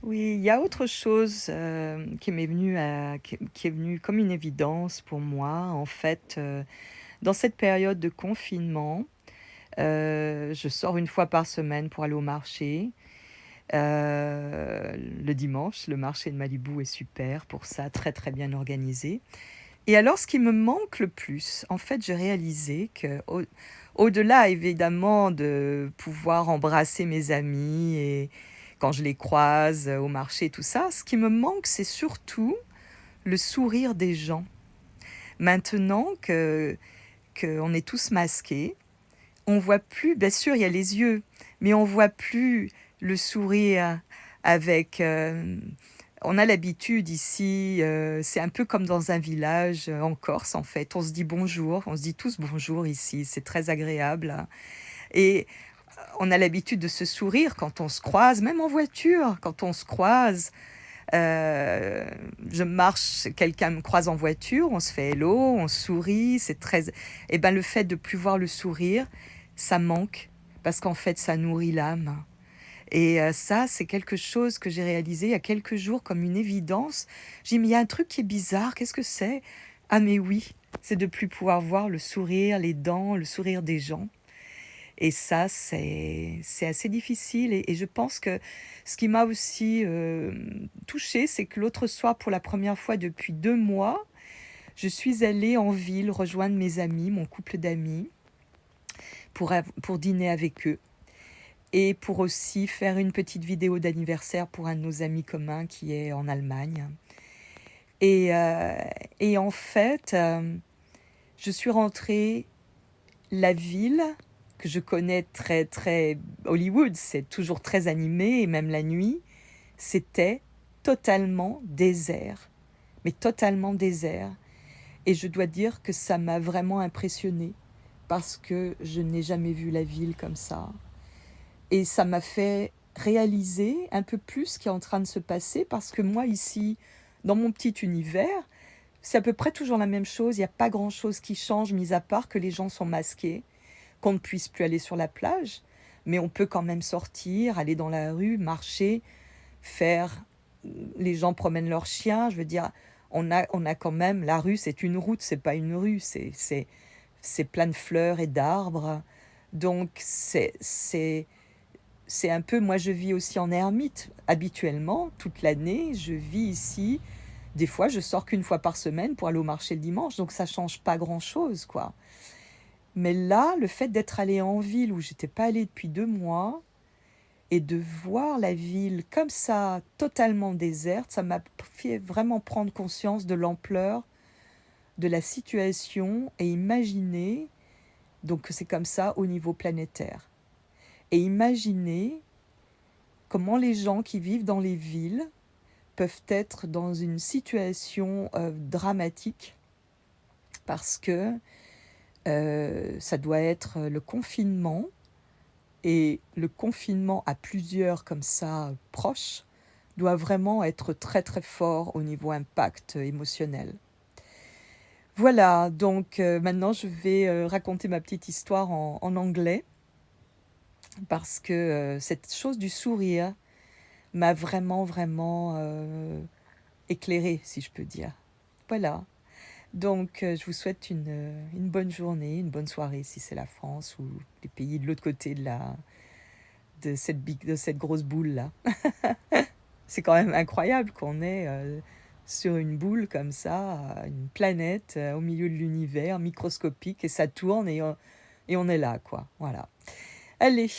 Oui, il y a autre chose, qui est venue comme une évidence pour moi. En fait, dans cette période de confinement, je sors une fois par semaine pour aller au marché. Le dimanche, le marché de Malibu est super pour ça, très, très bien organisé. Et alors ce qui me manque le plus, en fait, j'ai réalisé qu'au au-delà évidemment de pouvoir embrasser mes amis et quand je les croise, au marché, tout ça, ce qui me manque, c'est surtout le sourire des gens. Maintenant qu'on est tous masqués, on voit plus, bien sûr, il y a les yeux, mais on voit plus le sourire avec, on a l'habitude ici, c'est un peu comme dans un village, en Corse, en fait. On se dit bonjour, on se dit tous bonjour ici, c'est très agréable et on a l'habitude de se sourire quand on se croise, même en voiture, quand on se croise. Heu, je marche, quelqu'un me croise en voiture, on se fait hello, on sourit, c'est très et ben, le fait de plus voir le sourire, ça manque parce qu'en fait, ça nourrit l'âme et ça, c'est quelque chose que j'ai réalisé il y a quelques jours comme une évidence. J'ai dit: «Mais il y a un truc qui est bizarre, qu'est-ce que c'est?» Ah mais oui, c'est de plus pouvoir voir le sourire, les dents, le sourire des gens. Et ça, c'est assez difficile et je pense que ce qui m'a aussi, touchée, c'est que l'autre soir, pour la première fois depuis 2 mois, je suis allée en ville rejoindre mes amis, mon couple d'amis, pour dîner avec eux et pour aussi faire une petite vidéo d'anniversaire pour un de nos amis communs qui est en Allemagne et en fait, je suis rentrée. La ville, que je connais très, très Hollywood, c'est toujours très animé et même la nuit, c'était totalement désert, mais totalement désert et je dois dire que ça m'a vraiment impressionnée parce que je n'ai jamais vu la ville comme ça et ça m'a fait réaliser un peu plus ce qui est en train de se passer parce que moi ici, dans mon petit univers, c'est à peu près toujours la même chose, il y a pas grand-chose qui change mis à part que les gens sont masqués, qu'on ne puisse plus aller sur la plage, mais on peut quand même sortir, aller dans la rue, marcher, faire les gens promènent leurs chiens, je veux dire, on a quand même la rue, c'est une route, c'est pas une rue, c'est plein de fleurs et d'arbres. Donc c'est un peu moi je vis aussi en ermite. Habituellement, toute l'année, je vis ici. Des fois, je sors qu'une fois par semaine pour aller au marché le dimanche, donc ça change pas grand-chose, quoi. Mais là, le fait d'être allée en ville où j'étais pas allée depuis 2 mois et de voir la ville comme ça, totalement déserte, ça m'a fait vraiment prendre conscience de l'ampleur de la situation et imaginer donc que c'est comme ça au niveau planétaire et imaginer comment les gens qui vivent dans les villes peuvent être dans une situation, dramatique parce que, ça doit être le confinement. Et le confinement à plusieurs comme ça, proches, doit vraiment être très, très fort au niveau impact émotionnel. Voilà, donc maintenant je vais, raconter ma petite histoire en anglais parce que, cette chose du sourire m'a vraiment, vraiment, éclairée, si je peux dire. Voilà, donc je vous souhaite une bonne journée, une bonne soirée si c'est la France ou les pays de l'autre côté de cette grosse boule-là. C'est quand même incroyable qu'on est sur une boule comme ça, une planète au milieu de l'univers, microscopique, et ça tourne et on est là, quoi. Voilà. Allez,